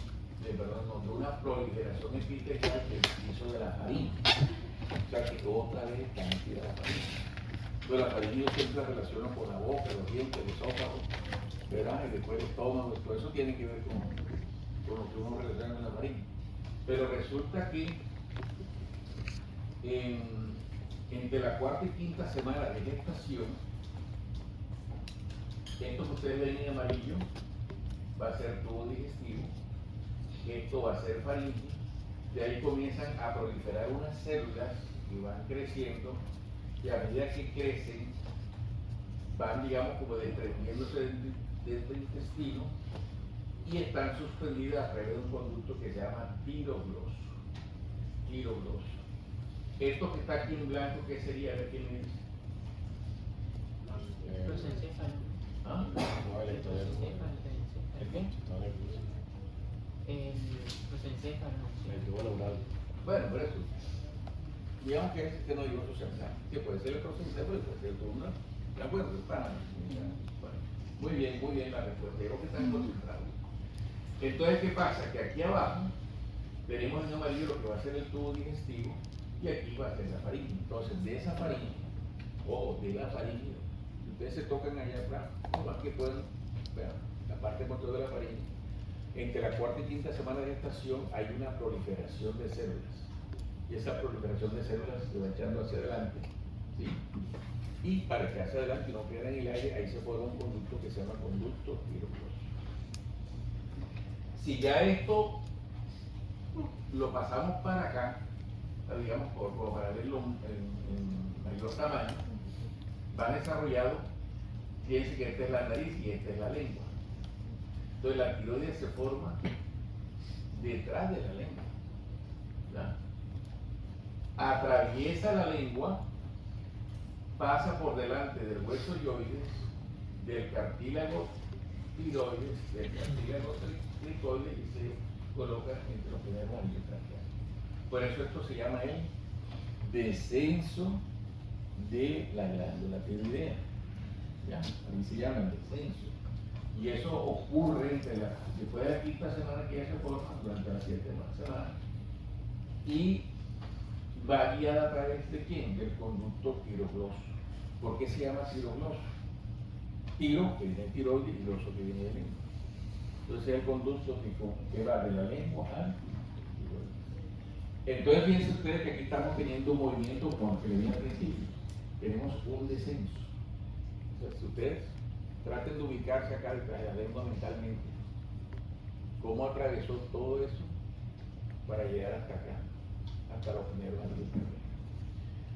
de una proliferación epitelial del piso de la faringe. O sea que otra vez está metida la faringe. Pero la faringe yo siempre la relaciono con la boca, los dientes, el esófago, ¿verdad? Y después el estómago, todo eso tiene que ver con lo que uno relaciona con la faringe. Pero resulta que entre la cuarta y quinta semana de gestación, esto que ustedes ven en amarillo va a ser tubo digestivo, esto va a ser faringe, de ahí comienzan a proliferar unas células que van creciendo y a medida que crecen van, digamos, como desprendiéndose del intestino y están suspendidas a través de un conducto que se llama tirogloso. Esto que está aquí en blanco, ¿qué sería? A ver quién me dice. Prosencéfalo. ¿Ah? ¿El qué? El prosencéfalo. Bueno, Por eso. Digamos que es el sistema nervioso central, que puede ser el prosencéfalo y puede ser el columnar. ¿De acuerdo? Bueno, muy bien la respuesta. Creo que están concentrados. Entonces, ¿qué pasa? Que aquí abajo tenemos en amarillo lo que va a ser el tubo digestivo y aquí va a ser la faringe. Entonces, de esa faringe o de la faringe. Ustedes se tocan allá atrás, igual que pueden, vean, la parte posterior de la faringe. Entre la cuarta y quinta semana de gestación hay una proliferación de células. Y esa proliferación de células se va echando hacia adelante, ¿sí? Y para que hacia adelante no quede en el aire, ahí se forma un conducto que se llama conducto tiroglósico. Si ya esto lo pasamos para acá, digamos, para verlo en mayor tamaño, van desarrollado, fíjense que esta es la nariz y esta es la lengua. Entonces la tiroides se forma detrás de la lengua, ¿ya? Atraviesa la lengua, pasa por delante del hueso yoides, del cartílago tiroides, del cartílago cricoides y se coloca entre los primeros anillos traqueales. Por eso esto se llama el descenso de la glándula tiroidea. ¿Ya? Así se llama el descenso. Y eso ocurre después de la quinta semana que ya se forma, durante las 7 semanas. Y va guiada a través de quién? Del conducto tirogloso. ¿Por qué se llama tirogloso? Tiro, que viene de tiroides, y gloso, que viene de lengua. Entonces es el conducto que va de la lengua al tiroides. Entonces fíjense ustedes que aquí estamos teniendo un movimiento, como que le dije al principio. Tenemos un descenso. Entonces ustedes traten de ubicarse acá detrás de la lengua mentalmente. ¿Cómo atravesó todo eso para llegar hasta acá? Hasta los primeros anillos.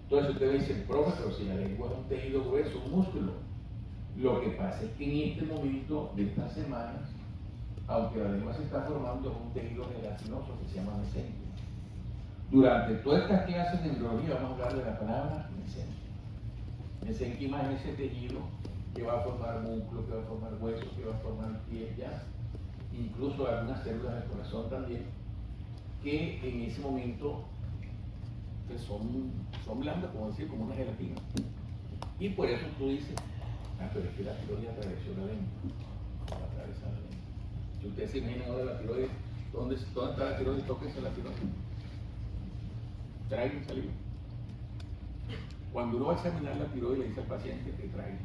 Entonces usted dice, profe, pero si la lengua es un tejido grueso, un músculo. Lo que pasa es que en este momento de estas semanas, aunque la lengua se está formando, es un tejido gelatinoso que se llama mesenquio. Durante todas estas clases de embriología vamos a hablar de la palabra mesenquio. Mesenquima es ese tejido que va a formar músculo, que va a formar hueso, que va a formar piel, ya. Incluso algunas células del corazón también, que en ese momento pues son blandas, como decir, como una gelatina. Y por eso tú dices, pero es que la tiroides atravesó la lengua. Va a atravesar la lengua. Si ustedes se imaginan ahora la tiroides, ¿dónde está la tiroides? Tóquense la tiroides. Traigan saliva. Cuando uno va a examinar la tiroides, le dice al paciente que traiga.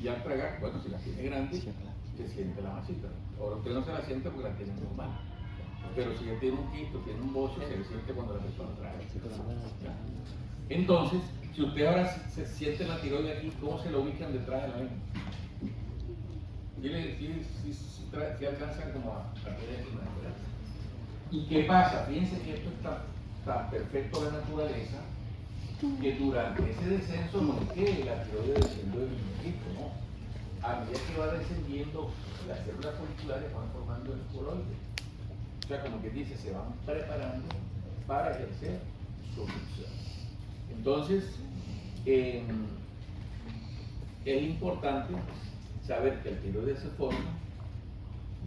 Y al tragar, bueno, si la tiene grande, se siente la masita. Ahora usted no se la siente porque la tiene normal. Pero si ya tiene un quito, tiene un bocio, se le siente cuando la persona traga. Entonces, si usted ahora se siente la tiroides aquí, ¿cómo se lo ubican detrás de la lengua? Si alcanzan como a tener una verdad. ¿Y qué pasa? Fíjense que esto está tan perfecto de la naturaleza que durante ese descenso no es que la tiroides descendió del muñequito, ¿no? A medida que va descendiendo, las células foliculares van formando el coroide. O sea, como que dice, se van preparando para ejercer su función. Entonces, es importante saber que el tiroides se forma,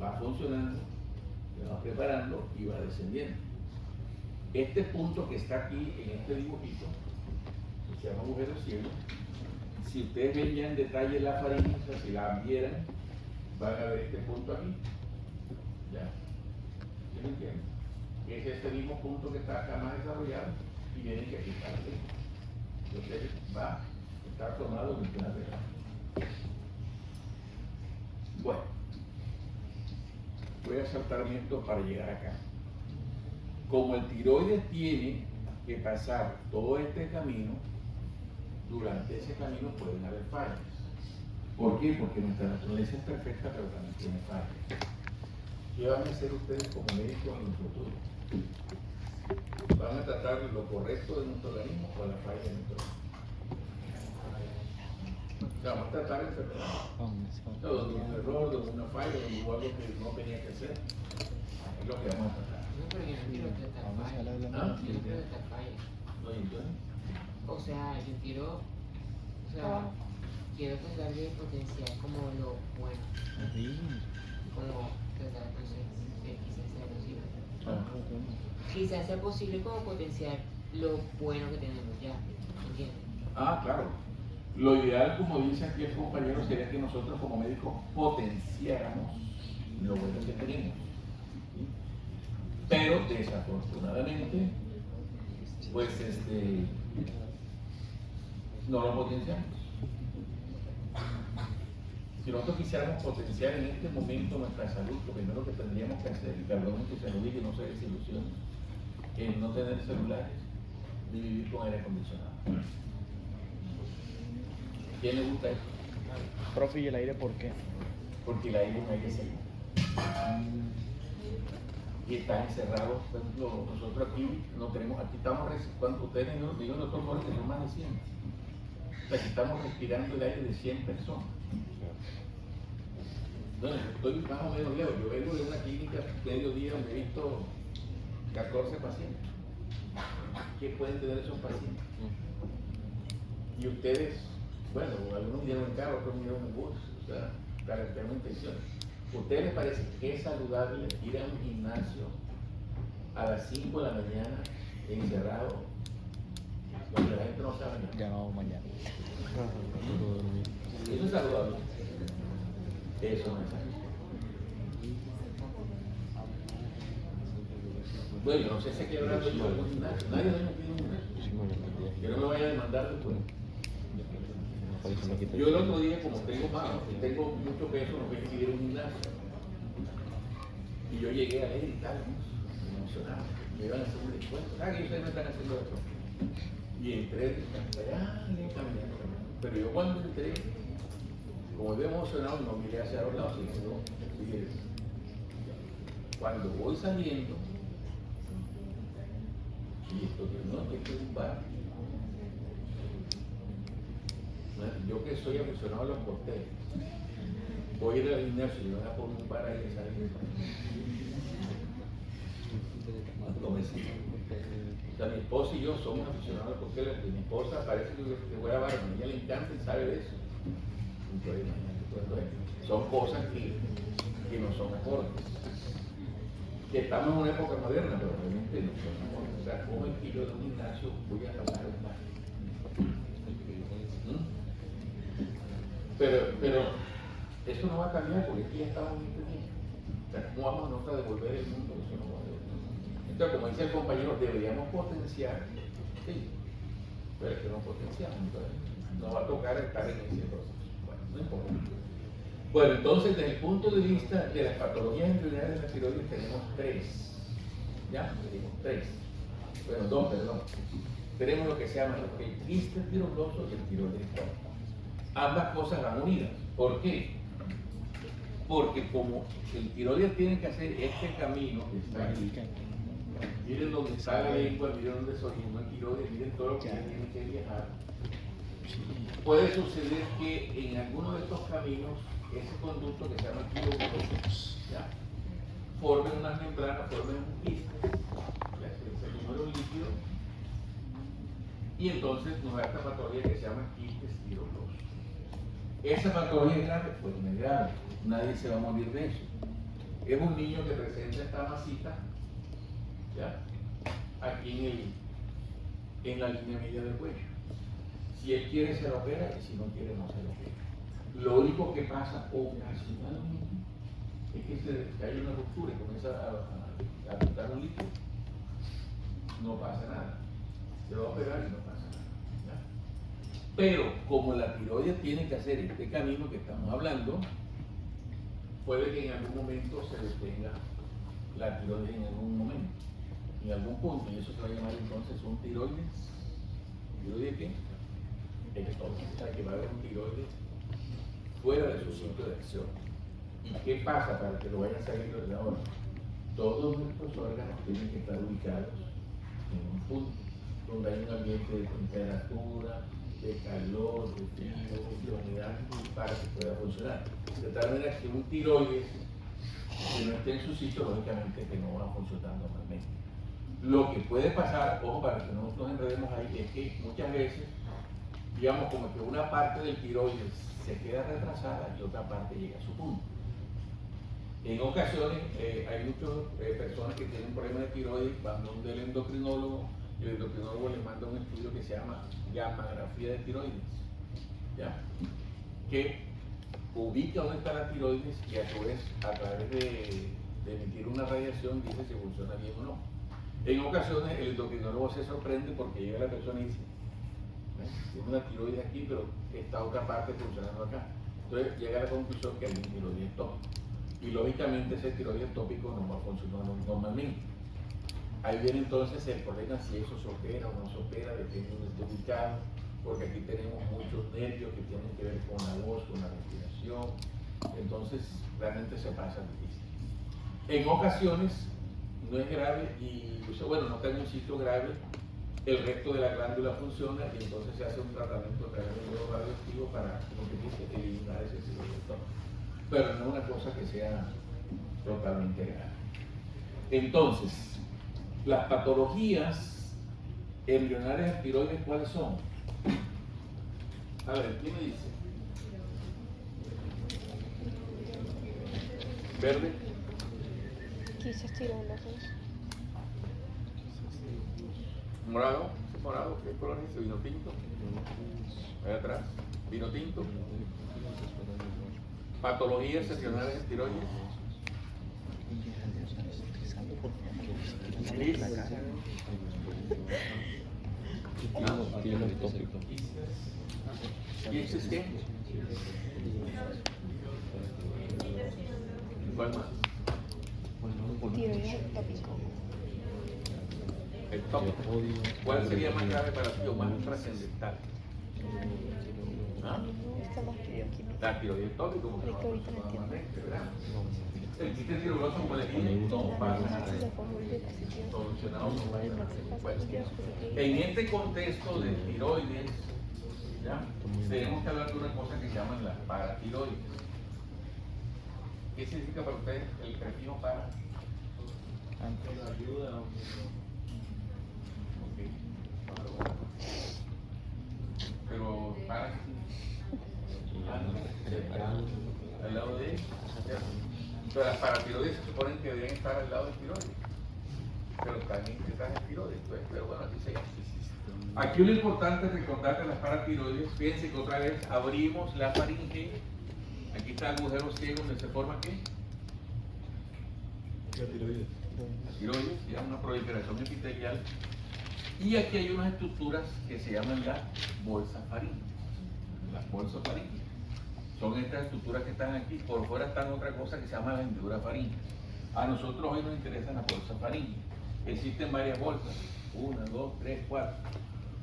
va funcionando, se va preparando y va descendiendo. Este punto que está aquí en este dibujito, que se llama agujero ciego, si ustedes ven ya en detalle la faringe, o sea, si la vieran, van a ver este punto aquí. ¿Ya? ¿Sí me entienden? Es este mismo punto que está acá más desarrollado y viene que aquí está la lengua. Entonces va a estar formado en una regla. Bueno, voy a saltarme esto para llegar acá. Como el tiroides tiene que pasar todo este camino, durante ese camino pueden haber fallas. ¿Por qué? Porque nuestra naturaleza es perfecta, pero también tiene fallas. ¿Qué van a hacer ustedes como médicos en el futuro? ¿Van a tratar lo correcto de nuestro organismo o la falla de nuestro organismo? O sea, vamos a tratar enfermedades. Donde hubo un error, donde hubo una falla, donde hubo algo que no tenía que hacer. Es lo que vamos a tratar. No, pero yo no quiero tratar fallas. Yo no quiero tratar fallas. ¿No? ¿Entonces? O sea, yo quiero, quiero tratar de potenciar como lo bueno. Como tratar, no sé, que quizás sea posible. Quizás sea posible como potenciar lo bueno que tenemos ya, ¿entiendes? Ah, claro. Lo ideal, como dice aquí el compañero, sería que nosotros como médicos potenciáramos lo bueno que tenemos. ¿Sí? Pero desafortunadamente, pues no lo potenciamos. Si nosotros quisiéramos potenciar en este momento nuestra salud, lo primero que tendríamos que hacer, y perdón que se lo diga y no se desilusione, es no tener celulares ni vivir con aire acondicionado. ¿Quién le gusta eso? Profe, ¿y el aire por qué? Porque el aire no hay que salir. Y están encerrados, por ejemplo, nosotros aquí no tenemos, aquí estamos, cuando ustedes digan los doctores que son más de 100. O sea, aquí estamos respirando el aire de 100 personas. Bueno, yo estoy más o menos lejos, yo vengo de una clínica mediodía donde he visto 14 pacientes. ¿Qué pueden tener esos pacientes? Y ustedes, bueno, algunos vinieron en carro, otros vinieron en bus, o sea, claro, tenemos intenciones. ¿A ustedes les parece que es saludable ir a un gimnasio a las 5 de la mañana encerrado, donde la gente no sabe nada? Ya no vamos mañana. Eso es saludable. Eso no es saludable. Bueno, yo no sé si aquí habrá dueño de algún gimnasio. Nadie dueño aquí de un gimnasio. Que no me vaya a demandar después. Yo el otro día, como tengo mucho peso, no quería ir a un gimnasio. Y yo llegué a él y tal, emocionado. Me iban a hacer un descuento. Que ustedes me están haciendo esto. Y entré caminando. Pero yo cuando entré, como iba emocionado, no miré hacia los lados, sino cuando voy saliendo, y esto que no, esto es un bar. Yo que soy aficionado a los cócteles, voy a ir al gimnasio y me van a poner un bar ahí de salir. O sea, mi esposa y yo somos aficionados a los cócteles, porque mi esposa parece que fuera barman, a ella le encanta y sabe de eso. Entonces, son cosas que no son acordes. Que estamos en una época moderna, pero realmente no son acordes. O sea, como el kilo de un gimnasio voy a trabajar un bar. Pero eso no va a cambiar porque aquí ya estamos muy pequeños. O sea, ¿cómo vamos nosotros a devolver el mundo? Eso no va a devolver. Entonces, como dice el compañero, deberíamos potenciar, sí, pero es que no potenciamos, entonces nos va a tocar estar en ese proceso. Bueno, no importa. Bueno, entonces, desde el punto de vista de las patologías embrionarias de la tiroides, tenemos tres. ¿Ya? Tenemos tres. Bueno, dos, perdón. Tenemos lo que se llama el quiste tiroidoso y el tiroides crónico. Ambas cosas van unidas. ¿Por qué? Porque como el tiroides tiene que hacer este camino que está aquí, miren dónde está la lengua, miren dónde se orina el tiroides, miren todo lo que tiene que viajar. Puede suceder que en alguno de estos caminos, ese conducto que se llama tiroides, forme unas membranas, forme un quiste, se acumula un líquido, y entonces nos da esta patología que se llama quistes tiroidosos. ¿Esa patología es grave? Pues no es grave, nadie se va a morir de eso. Es un niño que presenta esta masita, ¿ya? Aquí en la línea media del cuello. Si él quiere se lo opera y si no quiere no se lo opera. Lo único que pasa ocasionalmente es que hay una ruptura y comienza a botar un líquido. No pasa nada. Se va a operar y no pasa nada. Pero como la tiroides tiene que hacer este camino que estamos hablando, puede que en algún momento se detenga la tiroides en algún momento, en algún punto, y eso se va a llamar entonces un tiroides. ¿Tiroides qué? O sea, que va a haber un tiroides fuera de su sitio de acción. ¿Y qué pasa para que lo vayan a salir desde ahora? Todos nuestros órganos tienen que estar ubicados en un punto donde hay un ambiente de temperatura, de calor, de frío, de humedad, para que pueda funcionar. De tal manera que un tiroides que no esté en su sitio, lógicamente que no va a funcionar normalmente. Lo que puede pasar, ojo, para que no nos enredemos ahí, es que muchas veces, digamos, como que una parte del tiroides se queda retrasada y otra parte llega a su punto. En ocasiones hay muchas personas que tienen problemas de tiroides, van donde el endocrinólogo, y el endocrinólogo les manda un estudio que se llama gammagrafía de tiroides, ¿ya? Que ubica dónde está la tiroides y a su vez, a través de emitir una radiación, dice si funciona bien o no. En ocasiones el endocrinólogo se sorprende porque llega la persona y dice, tiene una tiroides aquí, pero esta otra parte funcionando acá. Entonces llega a la conclusión que hay un tiroides tópico. Y lógicamente ese tiroides tópico no va a funcionar normalmente. Ahí viene entonces el problema si eso se opera o no se opera, depende de donde esté ubicado, porque aquí tenemos muchos nervios que tienen que ver con la voz, con la respiración. Entonces realmente se pasa difícil. En ocasiones no es grave y, bueno, no está en un sitio grave, el resto de la glándula funciona y entonces se hace un tratamiento a través del yodo radioactivo para, como que dice, eliminar ese tiroides tópico. Pero no es una cosa que sea totalmente grave. Entonces, las patologías embrionarias de tiroides, ¿cuáles son? A ver, ¿quién me dice? ¿Verde? Quizás tirando los dos. ¿Morado? ¿Morado? ¿Qué color es ese? ¿Vino tinto? Ahí atrás. ¿Vino tinto? Patologías seccionales de tiroides. Gris. ¿Y ese es qué? ¿Cuál más? Tiroides ectópico. El tópico. ¿Cuál sería más grave para ti o más trascendental? ¿Ah? Está más bioquímico. La tiroides tópico, porque no Ahorita no normalmente, ¿verdad? El quiste tiroidoso, como le dije, no pasa nada. Solucionado bueno, en este contexto de tiroides, ¿ya? Tenemos que hablar de una cosa que se llaman las paratiroides. ¿Qué significa para ustedes el prefijo para? Antes la ayuda. Pero para al lado de pero las paratiroides se suponen que deben estar al lado del tiroides, pero también están en tiroides, pues, pero bueno, así se llama. Aquí lo importante es recordar que las paratiroides, fíjense que otra vez abrimos la faringe, aquí está el agujero ciego donde se forma ¿qué? La tiroides. La tiroides, ya una proliferación epitelial. Y aquí hay unas estructuras que se llaman las bolsas faríngea. Las bolsas faríngea. Son estas estructuras que están aquí. Por fuera están otra cosa que se llama la hendidura faríngea. A nosotros hoy nos interesan las bolsas faríngea. Existen varias bolsas. 1, 2, 3, 4.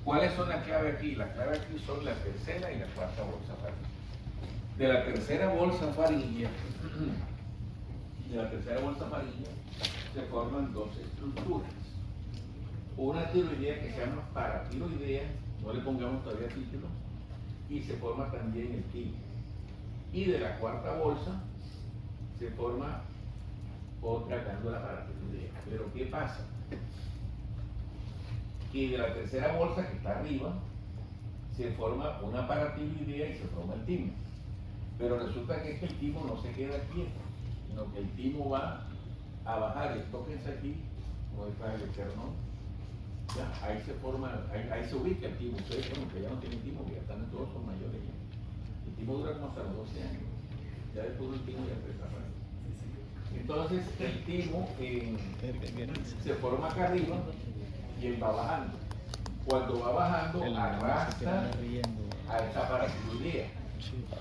¿Cuáles son las claves aquí? Las claves aquí son la tercera y la cuarta bolsa faríngea. De la tercera bolsa faríngea, se forman dos estructuras. Una tiroidea que se llama paratiroidea, no le pongamos todavía título, y se forma también el timo. Y de la cuarta bolsa se forma otra glándula paratiroidea. Pero ¿qué pasa? Que de la tercera bolsa que está arriba se forma una paratiroidea y se forma el timo. Pero resulta que el timo no se queda quieto, sino que el timo va a bajar. Tóquense aquí, como está el esternón. Ya, ahí se forma, ahí se ubica el timo. Ustedes bueno, que ya no tienen timo, que ya están todos son mayores ya. El timo dura como hasta los 12 años. Ya después el timo ya empieza a rarar. Entonces el timo se forma acá arriba y él va bajando. Cuando va bajando arrastra a esta paratiroidea.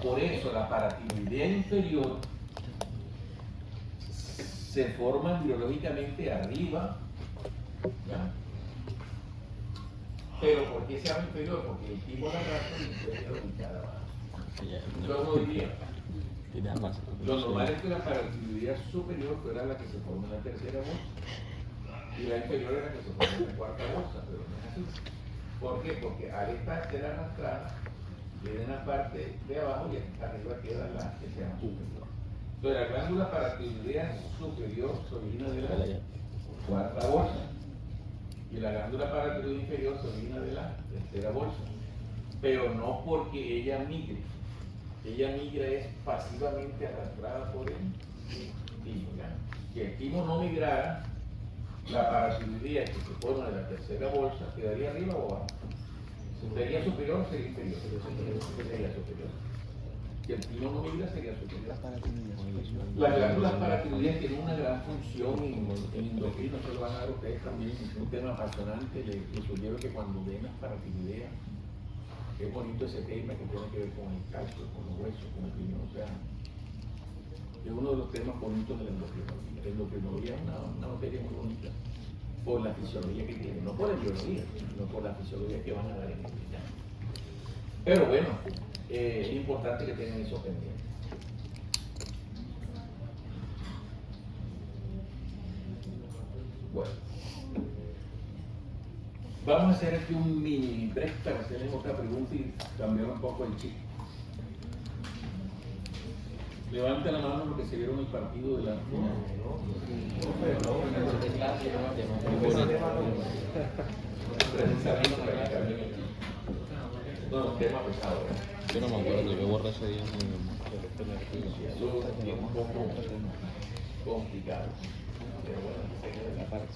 Por eso la paratiroidea inferior se forma biológicamente arriba, ¿ya? Pero ¿por qué se llama inferior? Porque el timo la arrastra y inferior ubicada abajo. Yo no diría. Lo normal es que la paratiroidea superior fuera la que se forma en la tercera bolsa y la inferior era la que se forma en la cuarta bolsa, pero no es así. ¿Por qué? Porque al estar ser arrastrada, viene en la parte de abajo y aquí arriba queda la que se llama superior. Entonces la glándula paratiroidea superior se origina de la cuarta bolsa y la glándula paratiroidea inferior se origina de la tercera bolsa, pero no porque ella migre. Ella migra es pasivamente arrastrada por el timo. Si el timo no migrara, la paratiroidea que se forma de la tercera bolsa quedaría arriba o abajo. ¿Sería superior o sería inferior? Sería superior. Si el timo no migra, sería superior. Las glándulas paratiroideas tienen una gran función en endocrino, se lo van a dar ustedes también, es un tema apasionante. Les sugiero que cuando ven las paratiroideas Es bonito ese tema que tiene que ver con el calcio, con los huesos, con el riñón. O sea, es uno de los temas bonitos de la endocrinología. La endocrinología es una materia muy bonita por la fisiología que tiene, no por la biología, sino por la fisiología que van a dar en el final. Pero bueno, es importante que tengan eso pendiente. Bueno, vamos a hacer aquí un mini break para hacerles otra pregunta y cambiar un poco el chip. Levanten la mano los que se vieron el partido de la final. No, tema pesado. Yo no me acuerdo, yo borré ese día. Eso es un poco complicado. Pero bueno, la parte.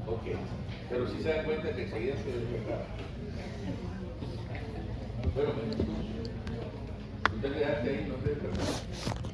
Ok, pero si se dan cuenta que enseguida se despertaba. Bueno, tú te quedaste ahí, no te despertaste.